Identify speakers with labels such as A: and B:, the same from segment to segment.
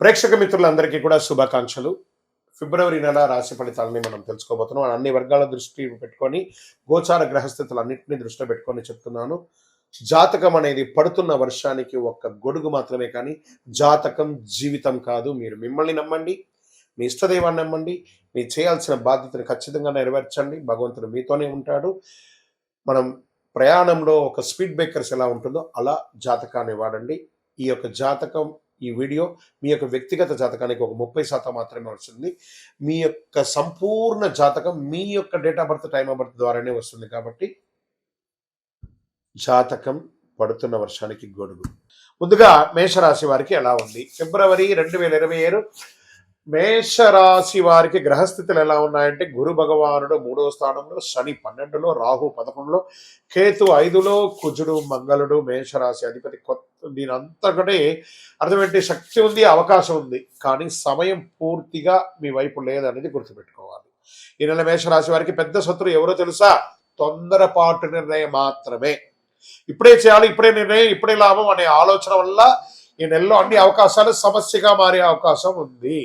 A: ప్రేక్షక మిత్రులందరికీ కూడా శుభాకాంక్షలు. ఫిబ్రవరి నెల రాశి ఫలితాలని మనం తెలుసుకోబోతున్నాం. అన్ని వర్గాల దృష్టి పెట్టుకొని, గోచార గ్రహస్థితులన్నింటినీ దృష్టిలో పెట్టుకొని చెప్తున్నాను. జాతకం అనేది పడుతున్న వర్షానికి ఒక్క గొడుగు మాత్రమే కానీ, జాతకం జీవితం కాదు. మీరు మిమ్మల్ని నమ్మండి, మీ ఇష్టదైవాన్ని నమ్మండి, మీరు చేయాల్సిన బాధ్యతను ఖచ్చితంగా నెరవేర్చండి. భగవంతుడు మీతోనే ఉంటాడు. మనం ప్రయాణంలో ఒక స్పీడ్ బ్రేకర్స్ ఎలా ఉంటుందో అలా జాతకాన్ని వాడండి. ఈ యొక్క జాతకం ఈ వీడియో మీ యొక్క వ్యక్తిగత జాతకానికి ఒక 30% మాత్రమే వస్తుంది. మీ యొక్క సంపూర్ణ జాతకం మీ యొక్క date of birth, time of birth ద్వారానే వస్తుంది. కాబట్టి జాతకం పడుతున్న వర్షానికి గొడుగు. ముందుగా మేషరాశి వారికి ఎలా ఉంది? ఫిబ్రవరి 2027 మేషరాశి వారికి గ్రహస్థితులు ఎలా ఉన్నాయంటే, గురు భగవానుడు 3వ స్థానంలో, శని 12లో, రాహు 11లో, కేతు 5లో, కుజుడు మంగళుడు మేషరాశి అధిపతి. దీని అంతకంటే అర్థమేంటి? శక్తి ఉంది, అవకాశం ఉంది, కానీ సమయం పూర్తిగా మీ వైపు లేదనేది గుర్తుపెట్టుకోవాలి. ఈ నెల మేషరాశి వారికి పెద్ద శత్రువు ఎవరో తెలుసా? తొందరపాటు నిర్ణయం మాత్రమే. ఇప్పుడే చేయాలి, ఇప్పుడే నిర్ణయం, ఇప్పుడే లాభం అనే ఆలోచన వల్ల ఈ నెలలో అన్ని అవకాశాలు సమస్యగా మారే అవకాశం ఉంది.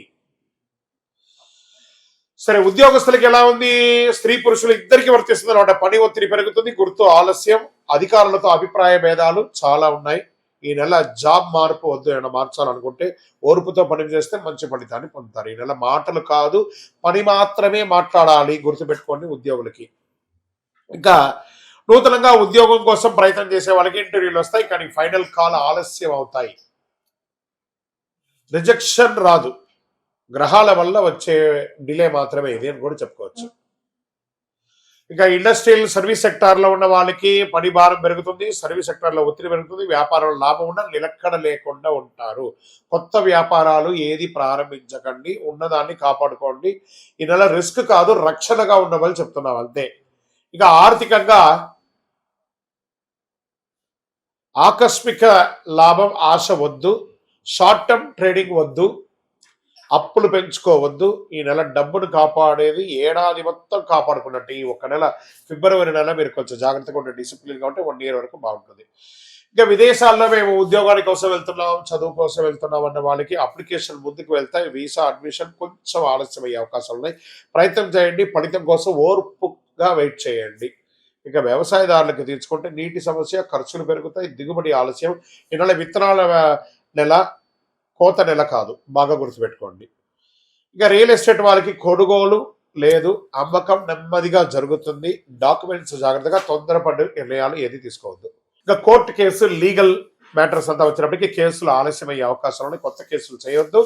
A: సరే, ఉద్యోగస్తులకి ఎలా ఉంది? స్త్రీ పురుషులు ఇద్దరికి వర్తిస్తుంది అనమాట. పని ఒత్తిడి పెరుగుతుంది, గుర్తు ఆలస్యం, అధికారులతో అభిప్రాయ భేదాలు చాలా ఉన్నాయి. ఈ నెల జాబ్ మార్పు వద్దు, ఏమైనా మార్చాలనుకుంటే ఓర్పుతో పని చేస్తే మంచి ఫలితాన్ని పొందుతారు. ఈ నెల మాటలు కాదు, పని మాత్రమే మాట్లాడాలి, గుర్తుపెట్టుకోండి ఉద్యోగులకి. ఇంకా నూతనంగా ఉద్యోగం కోసం ప్రయత్నం చేసే వాళ్ళకి ఇంటర్వ్యూలు వస్తాయి, కానీ ఫైనల్ కాల్ ఆలస్యం అవుతాయి. రిజెక్షన్ రాదు, గ్రహాల వల్ల వచ్చే డిలే మాత్రమే ఇది అని కూడా చెప్పుకోవచ్చు. ఇంకా ఇండస్ట్రియల్ సర్వీస్ సెక్టార్లో ఉన్న వాళ్ళకి పని భారం పెరుగుతుంది, సర్వీస్ సెక్టార్లో ఒత్తిడి పెరుగుతుంది, వ్యాపారంలో లాభం ఉన్న నిలకడ లేకుండా ఉంటారు. కొత్త వ్యాపారాలు ఏది ప్రారంభించకండి, ఉన్నదాన్ని కాపాడుకోండి. ఈ నెల రిస్క్ కాదు, రక్షణగా ఉండమని చెప్తున్నాం అంతే. ఇక ఆర్థికంగా ఆకస్మిక లాభం ఆశ వద్దు, షార్ట్ టర్మ్ ట్రేడింగ్ వద్దు, అప్పులు పెంచుకోవద్దు. ఈ నెల డబ్బును కాపాడేది ఏడాది మొత్తం కాపాడుకున్నట్టు. ఈ ఒక నెల ఫిబ్రవరి నెల మీరు కొంచెం జాగ్రత్తగా ఉండే డిసిప్లిన్ కాబట్టి 1 year వరకు బాగుంటుంది. ఇంకా విదేశాల్లో మేము ఉద్యోగాల కోసం వెళ్తున్నాం, చదువు కోసం వెళ్తున్నాం అన్న వాళ్ళకి అప్లికేషన్ ముందుకు వెళ్తాయి. వీసా అడ్మిషన్ కొంచెం ఆలస్యం అయ్యే అవకాశాలు ఉన్నాయి. ప్రయత్నం చేయండి, ఫలితం కోసం ఓర్పుగా వెయిట్ చేయండి. ఇక వ్యవసాయదారులకు తీర్చుకుంటే నీటి సమస్య, ఖర్చులు పెరుగుతాయి, దిగుబడి ఆలస్యం. ఈ నెల విత్తనాల నెల, కోత నెల కాదు, బాగా గుర్తుపెట్టుకోండి. ఇక రియల్ ఎస్టేట్ వాళ్ళకి కొనుగోలు లేదు, అమ్మకం నెమ్మదిగా జరుగుతుంది. డాక్యుమెంట్స్ జాగ్రత్తగా, తొందరపడి నిర్ణయాలు ఏది తీసుకోవద్దు. ఇక కోర్టు కేసు, లీగల్ మ్యాటర్స్ అంతా వచ్చినప్పటికీ కేసులు ఆలస్యం అయ్యే అవకాశాలు ఉన్నాయి. కొత్త కేసులు చేయొద్దు.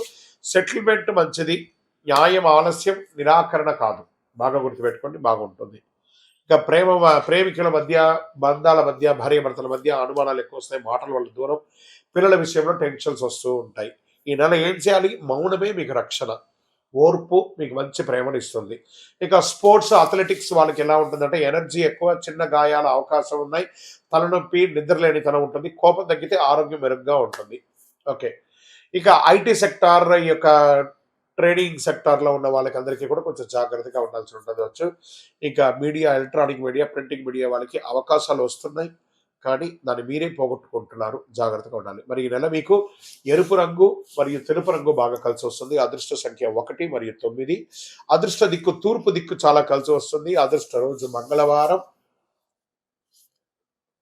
A: సెటిల్మెంట్ మంచిది, న్యాయం ఆలస్యం, నిరాకరణ కాదు. బాగా గుర్తుపెట్టుకోండి, బాగుంటుంది. ఇక ప్రేమికుల మధ్య, బంధాల మధ్య, భార్యాభర్తల మధ్య అనుమానాలు ఎక్కువ వస్తాయి, మాటల వల్ల దూరం, పిల్లల విషయంలో టెన్షన్స్ వస్తూ ఉంటాయి. ఈ నెల ఏం చేయాలి? మౌనమే మీకు రక్షణ, ఓర్పు మీకు మంచి ప్రేమను ఇస్తుంది. ఇక స్పోర్ట్స్, అథ్లెటిక్స్ వాళ్ళకి ఎలా ఉంటుందంటే, ఎనర్జీ ఎక్కువ, చిన్న గాయాల అవకాశం ఉన్నాయి, తలనొప్పి, నిద్రలేనితనం ఉంటుంది, కోపం తగ్గితే ఆరోగ్యం మెరుగ్గా ఉంటుంది. ఓకే. ఇక ఐటీ సెక్టార్, ఈ యొక్క ట్రేడింగ్ సెక్టార్లో ఉన్న వాళ్ళకి అందరికీ కూడా కొంచెం జాగ్రత్తగా ఉండాల్సి ఉండవచ్చు. ఇంకా media, electronic media, printing media వాళ్ళకి అవకాశాలు వస్తున్నాయి, కానీ దాన్ని మీరే పోగొట్టుకుంటున్నారు, జాగ్రత్తగా ఉండాలి. మరి ఈ నెల మీకు ఎరుపు రంగు మరియు తెలుపు రంగు బాగా కలిసి వస్తుంది. అదృష్ట సంఖ్య 1 మరియు 9. అదృష్ట దిక్కు తూర్పు దిక్కు చాలా కలిసి వస్తుంది. అదృష్ట రోజు మంగళవారం.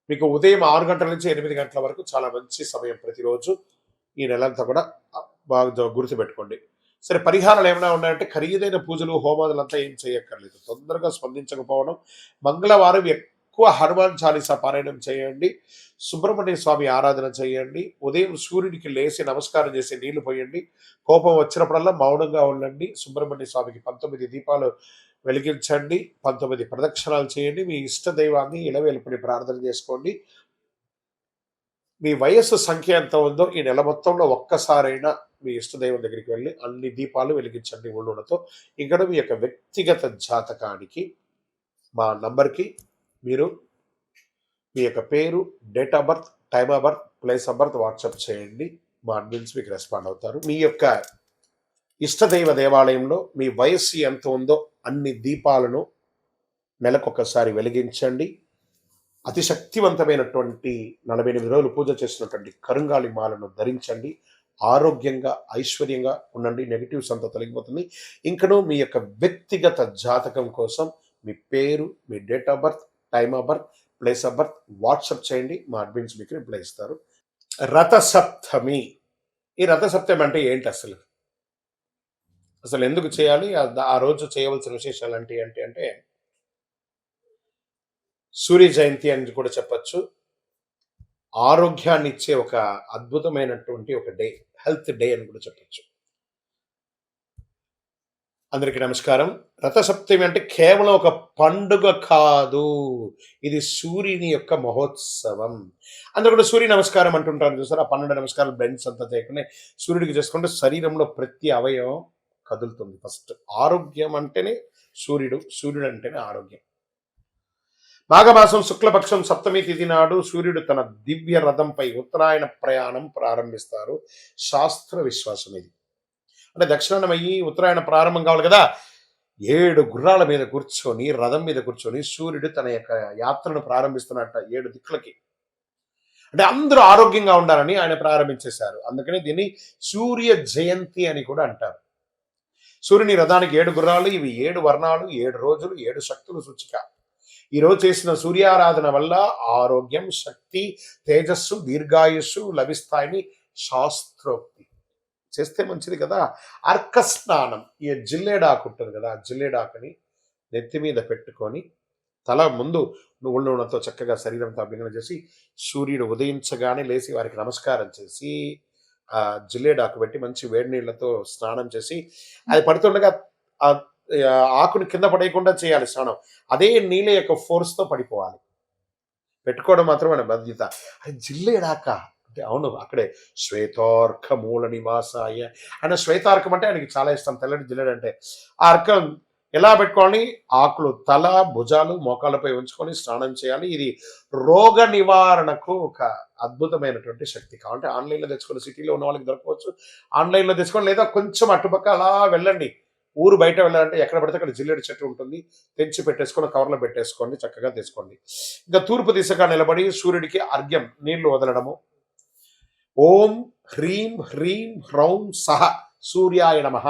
A: మీకు ఉదయం 6 గంటల నుంచి 8 గంటల వరకు చాలా మంచి సమయం ప్రతిరోజు. ఈ నెలంతా కూడా బాగా గుర్తుపెట్టుకోండి. సరే, పరిహారాలు ఏమైనా ఉన్నాయంటే, ఖరీదైన పూజలు, హోమాదులంతా ఏం చేయక్కర్లేదు. తొందరగా స్పందించకపోవడం, మంగళవారం ఎక్కువ హనుమాన్ చాలీసా పారాయణం చేయండి, సుబ్రహ్మణ్య స్వామి ఆరాధన చేయండి, ఉదయం సూర్యుడికి లేచి నమస్కారం చేసి నీళ్లు పోయండి, కోపం వచ్చినప్పుడల్లా మౌనంగా ఉండండి, సుబ్రహ్మణ్య స్వామికి 19 దీపాలు వెలిగించండి, 19 ప్రదక్షిణాలు చేయండి, మీ ఇష్ట దైవాన్ని ఇలవేల్పుని ప్రార్థన చేసుకోండి. మీ వయస్సు సంఖ్య ఎంత ఉందో ఈ నెల మొత్తంలో ఒక్కసారైనా మీ ఇష్టదైవం దగ్గరికి వెళ్ళి అన్ని దీపాలు వెలిగించండి ఒళ్ళునతో. ఇక్కడ మీ యొక్క వ్యక్తిగత జాతకానికి మా నంబర్కి మీరు మీ యొక్క పేరు, date of birth, time of birth, place of birth WhatsApp చేయండి. మా అడ్మిన్స్ మీకు రెస్పాండ్ అవుతారు. మీ యొక్క ఇష్టదైవ దేవాలయంలో మీ వయస్సు ఎంత ఉందో అన్ని దీపాలను నెలకొకసారి వెలిగించండి. అతి శక్తివంతమైనటువంటి 48 రోజులు పూజ చేసినటువంటి కరుంగాలి మాలను ధరించండి. ఆరోగ్యంగా ఐశ్వర్యంగా ఉండండి. నెగిటివ్స్ అంతా తొలగిపోతుంది. ఇంకను మీ యొక్క వ్యక్తిగత జాతకం కోసం మీ పేరు, మీ date of birth, time of birth, place of birth WhatsApp చేయండి. మా అడ్మిన్స్ మీకు రిప్లై ఇస్తారు. రథసప్తమి. ఈ రథసప్తమి అంటే ఏంటి అసలు? అసలు ఎందుకు చేయాలి? ఆ రోజు చేయవలసిన విశేషాలు అంటే సూర్య జయంతి అని కూడా చెప్పచ్చు. ఆరోగ్యాన్ని ఇచ్చే ఒక అద్భుతమైనటువంటి ఒక డే, హెల్త్ డే అని కూడా చెప్పచ్చు. అందరికీ నమస్కారం. రథసప్తమి అంటే కేవలం ఒక పండుగ కాదు, ఇది సూర్యుని యొక్క మహోత్సవం. అందరూ కూడా సూర్య నమస్కారం అంటుంటారు చూసారు. ఆ 12 నమస్కారాలు బెండ్స్ అంతా చేయకుండా సూర్యుడికి చేసుకుంటే శరీరంలో ప్రతి అవయవం కదులుతుంది. ఫస్ట్ ఆరోగ్యం అంటేనే సూర్యుడు, సూర్యుడు అంటేనే ఆరోగ్యం. మాఘమాసం శుక్లపక్షం సప్తమి తిథి నాడు సూర్యుడు తన దివ్య రథంపై ఉత్తరాయణ ప్రయాణం ప్రారంభిస్తారు. శాస్త్ర విశ్వాసం ఇది. అంటే దక్షిణాయనం అయ్యి ఉత్తరాయణ ప్రారంభం కావాలి కదా. 7 గుర్రాల మీద కూర్చొని, రథం మీద కూర్చొని సూర్యుడు తన యొక్క యాత్రను ప్రారంభిస్తున్నట్ట 7 దిక్కులకి. అంటే అందరూ ఆరోగ్యంగా ఉండాలని ఆయన ప్రారంభించేశారు. అందుకని దీన్ని సూర్య జయంతి అని కూడా అంటారు. సూర్యుని రథానికి 7 గుర్రాలు, ఇవి 7 వర్ణాలు, 7 రోజులు, 7 శక్తులు సూచిక. ఈరోజు చేసిన సూర్యారాధన వల్ల ఆరోగ్యం, శక్తి, తేజస్సు, దీర్ఘాయుస్సు లభిస్తాయని శాస్త్రోక్తి. చేస్తే మంచిది కదా. అర్క స్నానం, ఈ జిల్లేడాకు ఉంటుంది కదా, ఆ జిల్లేడాకుని నెత్తి మీద పెట్టుకొని తల ముందు నువ్వుల నూనెతో చక్కగా శరీరంతో అభ్యంగన చేసి సూర్యుడు ఉదయించగానే లేచి వారికి నమస్కారం చేసి ఆ జిల్లేడాకు పెట్టి మంచి వేడి నీళ్లతో స్నానం చేసి అది పడుతుండగా ఆ ఆకుని కింద పడేయకుండా చేయాలి స్నానం. అదే నీళ్ళ యొక్క ఫోర్స్తో పడిపోవాలి. పెట్టుకోవడం మాత్రమే బాధ్యత. అది జిల్లేడాక అంటే అవును, అక్కడే శ్వేతార్క మూల నివాసాయ. ఆయన శ్వేతార్కం అంటే ఆయనకి చాలా ఇష్టం, తెల్లటి జిల్లేడు అంటే. ఆ అర్కం ఎలా పెట్టుకోవాలి? ఆకులు తల, భుజాలు, మోకాళ్ళపై ఉంచుకొని స్నానం చేయాలి. ఇది రోగ నివారణకు ఒక అద్భుతమైనటువంటి శక్తి. కాబట్టి ఆన్లైన్లో తెచ్చుకొని, సిటీలో ఉన్న వాళ్ళకి దొరకవచ్చు, ఆన్లైన్లో తెచ్చుకొని, లేదా కొంచెం అటుపక్క అలా వెళ్ళండి. ఊరు బయట వెళ్ళాలంటే ఎక్కడ పడితే అక్కడ జిల్లేడు చెట్టు ఉంటుంది, తెంచి పెట్టేసుకొని కవర్లో పెట్టేసుకోండి, చక్కగా తీసుకోండి. ఇంకా తూర్పు దిశగా నిలబడి సూర్యుడికి అర్ఘ్యం నీళ్లు వదలడము. ఓం హ్రీం హ్రీం హ్రౌం సహ సూర్యాయ నమః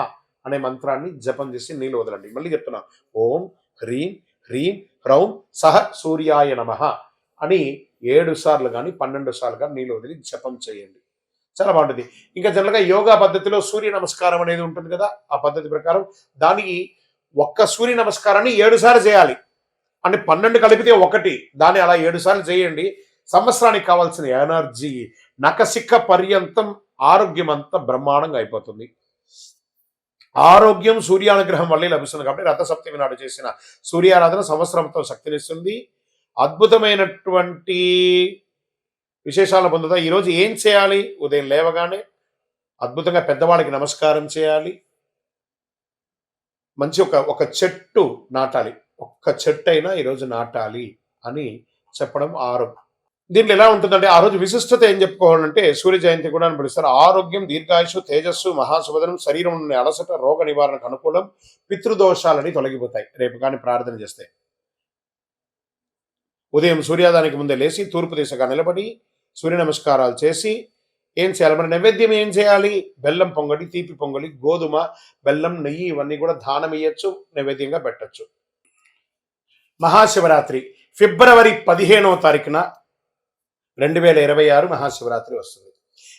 A: అనే మంత్రాన్ని జపం చేసి నీళ్లు వదలండి. మళ్ళీ చెప్తున్నా, ఓం హ్రీం హ్రీం హ్రౌం సహ సూర్యాయ నమః అని 7 సార్లు కానీ 12 సార్లు కానీ నీళ్లు వదిలి జపం చేయండి. చాలా బాగుంటుంది. ఇంకా జనరల్గా యోగా పద్ధతిలో సూర్య నమస్కారం అనేది ఉంటుంది కదా, ఆ పద్ధతి ప్రకారం దానికి ఒక్క సూర్య నమస్కారాన్ని 7 సార్లు చేయాలి. అంటే 12 కలిపితే 1, దాన్ని అలా 7 సార్లు చేయండి. సంవత్సరానికి కావాల్సిన ఎనర్జీ నకసిక పర్యంతం ఆరోగ్యం అంతా బ్రహ్మాండంగా అయిపోతుంది. ఆరోగ్యం సూర్యానుగ్రహం వల్లే లభిస్తుంది. కాబట్టి రథసప్తమి నాడు చేసిన సూర్యారాధన సంవత్సరంతో శక్తినిస్తుంది. అద్భుతమైనటువంటి విశేషాలు పొందుతా. ఈరోజు ఏం చేయాలి? ఉదయం లేవగానే అద్భుతంగా పెద్దవాళ్ళకి నమస్కారం చేయాలి. మంచి ఒక చెట్టు నాటాలి. ఒక్క చెట్టు అయినా ఈరోజు నాటాలి అని చెప్పడం ఆరోగ్యం. దీంట్లో ఎలా ఉంటుందంటే ఆ రోజు విశిష్టత ఏం చెప్పుకోవాలంటే సూర్య జయంతి కూడా అని పిలుస్తారు. ఆరోగ్యం, దీర్ఘాయుషు, తేజస్సు, మహాశుభదనం, శరీరం నుండి అలసట, రోగ నివారణకు అనుకూలం, పితృదోషాలని తొలగిపోతాయి రేపు కానీ ప్రార్థన చేస్తే. ఉదయం సూర్యోదయానికి ముందే లేచి తూర్పు దిశగా నిలబడి సూర్య నమస్కారాలు చేసి ఏం చేయాలి? మరి నైవేద్యం ఏం చేయాలి? బెల్లం పొంగలి, తీపి పొంగలి, గోధుమ, బెల్లం, నెయ్యి ఇవన్నీ కూడా దానం ఇయ్యచ్చు, నైవేద్యంగా పెట్టచ్చు. మహాశివరాత్రి ఫిబ్రవరి 15వ తారీఖున 2026 మహాశివరాత్రి వస్తుంది.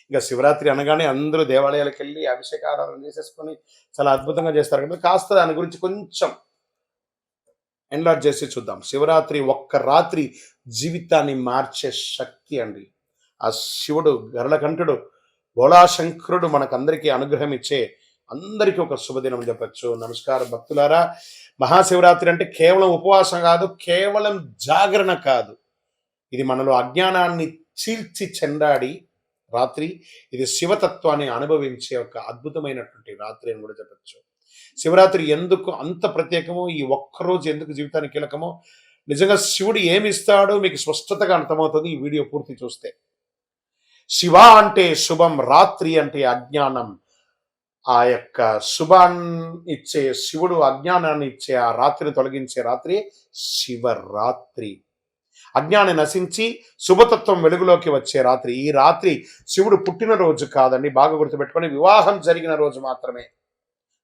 A: ఇంకా శివరాత్రి అనగానే అందరూ దేవాలయాలకు వెళ్ళి అభిషేకారాధన చేసేసుకొని చాలా అద్భుతంగా చేస్తారు కదా. కాస్త దాని గురించి కొంచెం ఎన్లార్జ్ చేసి చూద్దాం. శివరాత్రి ఒక్క రాత్రి జీవితాన్ని మార్చే శక్తి అండి. ఆ శివుడు గరుడకంఠుడు భోళాశంకరుడు మనకందరికీ అనుగ్రహం ఇచ్చే అందరికీ ఒక శుభదినం చెప్పచ్చు. నమస్కారం భక్తులారా. మహాశివరాత్రి అంటే కేవలం ఉపవాసం కాదు, కేవలం జాగరణ కాదు. ఇది మనలో అజ్ఞానాన్ని చీల్చి చెండాడి రాత్రి. ఇది శివతత్వాన్ని అనుభవించే ఒక అద్భుతమైనటువంటి రాత్రి అని కూడా చెప్పచ్చు. శివరాత్రి ఎందుకు అంత ప్రత్యేకమో, ఈ ఒక్కరోజు ఎందుకు జీవితానికి కీలకమో, నిజంగా శివుడు ఏమి ఇస్తాడో మీకు స్పష్టతగా అర్థమవుతుంది ఈ వీడియో పూర్తి చూస్తే. శివ అంటే శుభం, రాత్రి అంటే అజ్ఞానం. ఆ యొక్క శుభాన్ని ఇచ్చే శివుడు అజ్ఞానాన్ని ఇచ్చే ఆ రాత్రిని తొలగించే రాత్రి శివరాత్రి. అజ్ఞాని నశించి శుభతత్వం వెలుగులోకి వచ్చే రాత్రి. ఈ రాత్రి శివుడు పుట్టినరోజు కాదండి, బాగా గుర్తుపెట్టుకొని, వివాహం జరిగిన రోజు మాత్రమే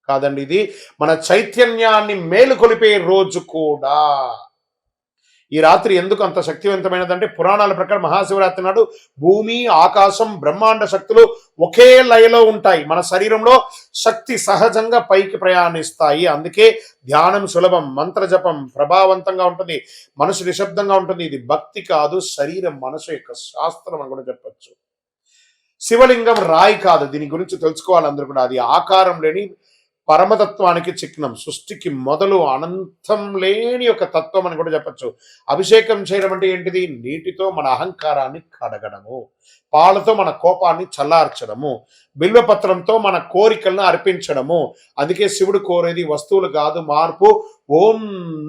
A: కాదండి, ఇది మన చైతన్యాన్ని మేలుకొలిపే రోజు కూడా. ఈ రాత్రి ఎందుకు అంత శక్తివంతమైనదంటే, పురాణాల ప్రకారం మహాశివరాత్రి నాడు భూమి, ఆకాశం, బ్రహ్మాండ శక్తులు ఒకే లయలో ఉంటాయి. మన శరీరంలో శక్తి సహజంగా పైకి ప్రయాణిస్తాయి. అందుకే ధ్యానం సులభం, మంత్ర జపం ప్రభావవంతంగా ఉంటుంది, మనసు నిశ్శబ్దంగా ఉంటుంది. ఇది భక్తి కాదు, శరీరం మనసు యొక్క శాస్త్రం అని కూడా చెప్పచ్చు. శివలింగం రాయి కాదు, దీని గురించి తెలుసుకోవాలి అందరూ కూడా. అది ఆకారం లేని పరమతత్వానికి చిహ్నం, సృష్టికి మొదలు, అనంతం లేని ఒక తత్వం అని కూడా చెప్పచ్చు. అభిషేకం చేయడం అంటే ఏంటిది? నీటితో మన అహంకారాన్ని కడగడము, పాలతో మన కోపాన్ని చల్లార్చడము, బిల్వపత్రంతో మన కోరికలను అర్పించడము. అందుకే శివుడు కోరేది వస్తువులు కాదు, మార్పు. ఓం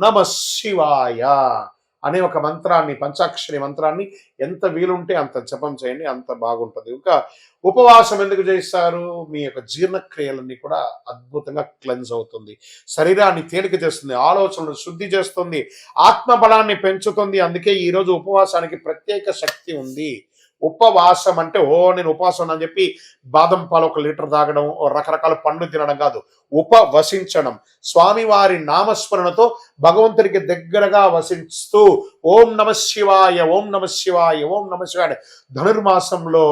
A: నమ శివాయ అనే ఒక మంత్రాన్ని, పంచాక్షరి మంత్రాన్ని ఎంత వీలుంటే అంత జపం చేయండి, అంత బాగుంటుంది. ఇంకా ఉపవాసం ఎందుకు చేస్తారు? మీ యొక్క జీర్ణక్రియలన్నీ కూడా అద్భుతంగా క్లెన్స్ అవుతుంది, శరీరాన్ని తేలిక చేస్తుంది, ఆలోచనలు శుద్ధి చేస్తుంది, ఆత్మబలాన్ని పెంచుతుంది. అందుకే ఈరోజు ఉపవాసానికి ప్రత్యేక శక్తి ఉంది. ఉపవాసం అంటే నేను ఉపవాసం అని చెప్పి బాదం పాలు 1 లీటర్ తాగడం, రకరకాల పండ్లు తినడం కాదు. ఉపవసించడం, స్వామివారి నామస్మరణతో భగవంతుడికి దగ్గరగా వసిస్తూ ఓం నమ శివాయ, ఓం నమ శివాయ, ఓం నమ శివాయ. ధనుర్మాసంలో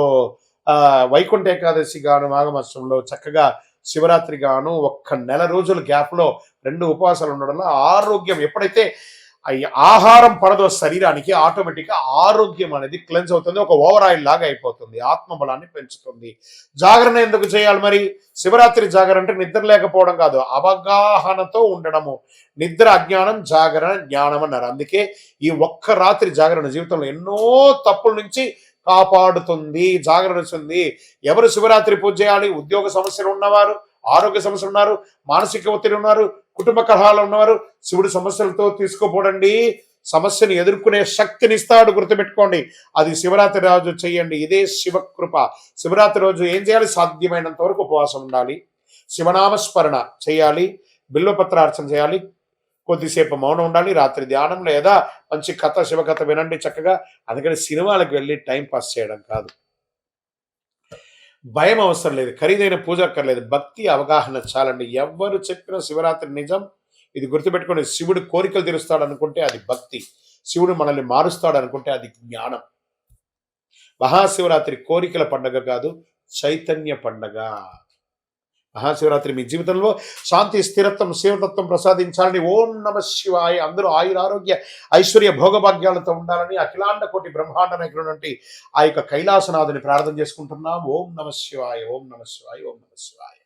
A: వైకుంఠ ఏకాదశి గాను, మాఘమాసంలో చక్కగా శివరాత్రి గాను 1 నెల రోజుల గ్యాప్లో 2 ఉపవాసాలు ఉండడం వల్ల ఆరోగ్యం, ఎప్పుడైతే ఆహారం పడదో శరీరానికి, ఆటోమేటిక్గా ఆరోగ్యం అనేది క్లెన్స్ అవుతుంది, ఒక ఓవర్ ఆయిల్ లాగా అయిపోతుంది, ఆత్మబలాన్ని పెంచుతుంది. జాగరణ ఎందుకు చేయాలి మరి? శివరాత్రి జాగరణ అంటే నిద్ర లేకపోవడం కాదు, అవగాహనతో ఉండడము. నిద్ర అజ్ఞానం, జాగరణ జ్ఞానం అన్నారు. అందుకే ఈ ఒక్క రాత్రి జాగరణ జీవితంలో ఎన్నో తప్పుల నుంచి కాపాడుతుంది, జాగరణిస్తుంది. ఎవరు శివరాత్రి పూజ చేయాలి? ఉద్యోగ సమస్యలు ఉన్నవారు, ఆరోగ్య సమస్యలు ఉన్నారు, మానసిక ఒత్తిడి ఉన్నారు, కుటుంబ కలహాలు ఉన్నవారు శివుడి సమస్యలతో తీసుకోపోడండి. సమస్యను ఎదుర్కొనే శక్తిని ఇస్తాడు, గుర్తుపెట్టుకోండి. అది శివరాత్రి రోజు చెయ్యండి, ఇదే శివకృప. శివరాత్రి రోజు ఏం చేయాలి? సాధ్యమైనంత వరకు ఉపవాసం ఉండాలి, శివనామస్మరణ చేయాలి, బిల్వపత్రార్చన చేయాలి, కొద్దిసేపు మౌనం ఉండాలి, రాత్రి ధ్యానం లేదా మంచి కథ, శివకథ వినండి చక్కగా. అందుకని సినిమాలకు వెళ్ళి టైం పాస్ చేయడం కాదు. భయం అవసరం లేదు, ఖరీదైన పూజ అక్కర్లేదు, భక్తి అవగాహన చాలండి. ఎవరు చెప్పిన శివరాత్రి నిజం, ఇది గుర్తుపెట్టుకోండి. శివుడు కోరికలు తీరుస్తాడు అనుకుంటే అది భక్తి, శివుడు మనల్ని మారుస్తాడు అనుకుంటే అది జ్ఞానం. మహాశివరాత్రి కోరికల పండగ కాదు, చైతన్య పండగ. మహాశివరాత్రి మీ జీవితంలో శాంతి, స్థిరత్వం, శివతత్వం ప్రసాదించాలని ఓం నమ శివాయ. అందరూ ఆయురారోగ్య ఐశ్వర్య భోగభాగ్యాలతో ఉండాలని అఖిలాండ కోటి బ్రహ్మాండ నాయకుడు ఆ యొక్క కైలాసనాథుని ప్రార్థన చేసుకుంటున్నాం. ఓం నమ శివాయ, ఓం నమ శివాయ, ఓం నమ శివాయ.